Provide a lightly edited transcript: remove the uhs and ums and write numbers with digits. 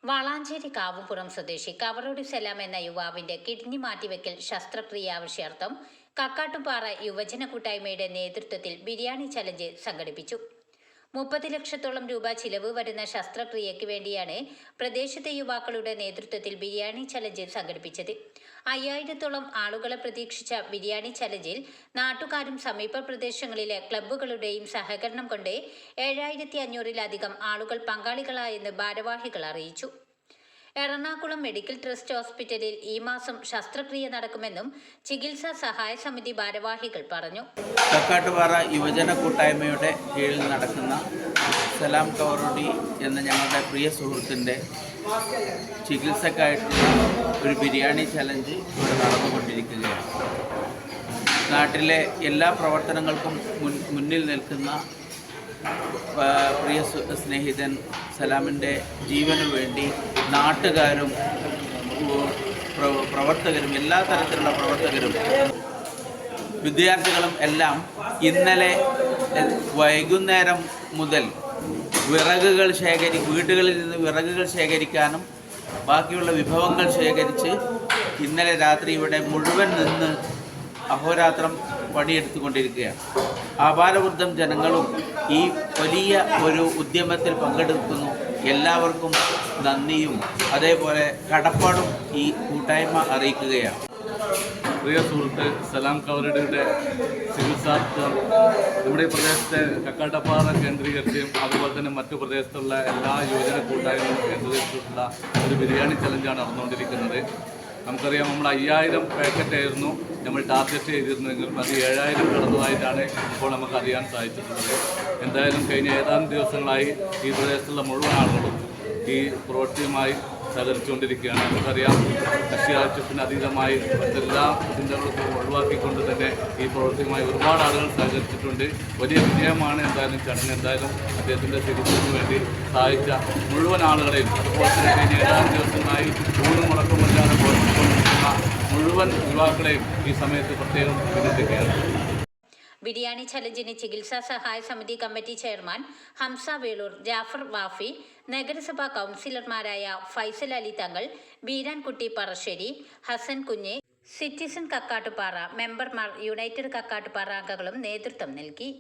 വളാഞ്ചേരി കാവുംപുറം സ്വദേശി കവറോടി സലാം എന്ന യുവാവിന്റെ കിഡ്നി മാറ്റിവെക്കൽ ശസ്ത്രക്രിയ ആവശ്യാർത്ഥം കക്കാട്ടുപാറ യുവജന കൂട്ടായ്മയുടെ നേതൃത്വത്തിൽ ബിരിയാണി ചലഞ്ച് സംഘടിപ്പിച്ചു. 30 ലക്ഷത്തോളം രൂപ ചിലവ് വരുന്ന ശസ്ത്രക്രിയയ്ക്ക് വേണ്ടിയാണ് പ്രദേശത്തെ യുവാക്കളുടെ നേതൃത്വത്തിൽ ബിരിയാണി ചലഞ്ച് സംഘടിപ്പിച്ചത്. 5000-ഓളം ആളുകളെ പ്രതീക്ഷിച്ച ബിരിയാണി ചലഞ്ചിൽ നാട്ടുകാരും സമീപ പ്രദേശങ്ങളിലെ ക്ലബ്ബുകളുടെയും സഹകരണം കൊണ്ട് 7500-ലധികം ആളുകൾ പങ്കാളികളായെന്ന് ഭാരവാഹികൾ അറിയിച്ചു. എറണാകുളം മെഡിക്കൽ ട്രസ്റ്റ് ഹോസ്പിറ്റലിൽ ഈ മാസം ശസ്ത്രക്രിയ നടക്കുമെന്നും ചികിത്സാ സഹായ സമിതി ഭാരവാഹികൾ പറഞ്ഞു. കക്കാട്ടുപാറ യുവജന കൂട്ടായ്മയുടെ കീഴിൽ നടക്കുന്ന സലാം കവറോടി എന്ന ഞങ്ങളുടെ പ്രിയ സുഹൃത്തിൻ്റെ ചികിത്സക്കായിട്ടുള്ള ഒരു ബിരിയാണി ചലഞ്ച് ഇവിടെ നടന്നുകൊണ്ടിരിക്കുകയാണ്. നാട്ടിലെ എല്ലാ പ്രവർത്തനങ്ങൾക്കും മുന്നിൽ നിൽക്കുന്ന പ്രിയ സ്നേഹിതൻ സലാമിൻ്റെ ജീവനു വേണ്ടി നാട്ടുകാരും പ്രവർത്തകരും എല്ലാ തരത്തിലുള്ള പ്രവർത്തകരും വിദ്യാർത്ഥികളും എല്ലാം ഇന്നലെ വൈകുന്നേരം മുതൽ വീടുകളിൽ നിന്ന് വിറകുകൾ ശേഖരിക്കാനും ബാക്കിയുള്ള വിഭവങ്ങൾ ശേഖരിച്ച് ഇന്നലെ രാത്രി ഇവിടെ മുഴുവൻ നിന്ന് അഹോരാത്രം പണിയെടുത്തുകൊണ്ടിരിക്കുകയാണ്. ആപാലവൃദ്ധം ജനങ്ങളും ഈ വലിയ ഒരു ഉദ്യമത്തിൽ പങ്കെടുക്കുന്നു. എല്ലാവർക്കും നന്ദിയും അതേപോലെ കടപ്പാടും ഈ കൂട്ടായ്മ അറിയിക്കുകയാണ്. പ്രിയ സുഹൃത്ത് സലാം കവറോടിയുടെ ചികിത്സാർത്ഥം നമ്മുടെ ഈ പ്രദേശത്തെ കക്കാട്ടപ്പാറ കേന്ദ്രീകരിച്ചും അതുപോലെ തന്നെ മറ്റു പ്രദേശത്തുള്ള എല്ലാ യുവജന കൂട്ടായ്മകളും കേന്ദ്രീകരിച്ചിട്ടുള്ള ഒരു ബിരിയാണി ചലഞ്ചാണ് നടന്നുകൊണ്ടിരിക്കുന്നത്. നമുക്കറിയാം, നമ്മൾ 5000 പാക്കറ്റായിരുന്നു നമ്മൾ ടാർഗറ്റ് ചെയ്തിരുന്നെങ്കിലും അത് 7000 കടന്നതായിട്ടാണ് ഇപ്പോൾ നമുക്ക് അറിയാൻ സാധിച്ചിട്ടുള്ളത്. എന്തായാലും കഴിഞ്ഞ ഏതാനും ദിവസങ്ങളായി ഈ പ്രദേശത്തുള്ള മുഴുവൻ ആളുകളും ഈ പ്രവൃത്തിയുമായി സഹകരിച്ചുകൊണ്ടിരിക്കുകയാണ്. നമുക്കറിയാം, കക്ഷിരാഷ്ട്രീയത്തിന് അതീതമായി മറ്റെല്ലാ ചിന്തകളും ഒഴിവാക്കിക്കൊണ്ട് തന്നെ ഈ പ്രവൃത്തിയുമായി ഒരുപാട് ആളുകൾ സഹകരിച്ചിട്ടുണ്ട്. വലിയ വിജയമാണ് എന്തായാലും ചടങ്ങ്. എന്തായാലും അദ്ദേഹത്തിൻ്റെ ചികിത്സയ്ക്ക് വേണ്ടി സഹായിച്ച മുഴുവൻ ആളുകളെയും അതുപോലെ തന്നെ കഴിഞ്ഞ ഏതാനും ദിവസങ്ങളായി ഊണും മുടക്കമില്ലാതെ പ്രവർത്തിച്ചുകൊണ്ടിരിക്കുന്ന മുഴുവൻ യുവാക്കളെയും ഈ സമയത്ത് പ്രത്യേകം അഭിനന്ദിക്കുകയാണ്. ബിരിയാണി ചലഞ്ചിന് ചികിത്സാ സഹായ സമിതി കമ്മിറ്റി ചെയർമാൻ ഹംസ വേളൂർ, ജാഫർ വാഫി, നഗരസഭാ കൗൺസിലർമാരായ ഫൈസൽ അലി തങ്ങൾ, ബീരാൻകുട്ടി പറശ്ശേരി, ഹസൻ കുഞ്ഞ്, സിറ്റിസൺ കക്കാട്ടുപാറ മെമ്പർമാർ, യുണൈറ്റഡ് കക്കാട്ടുപാറ അംഗങ്ങളും നേതൃത്വം നൽകി.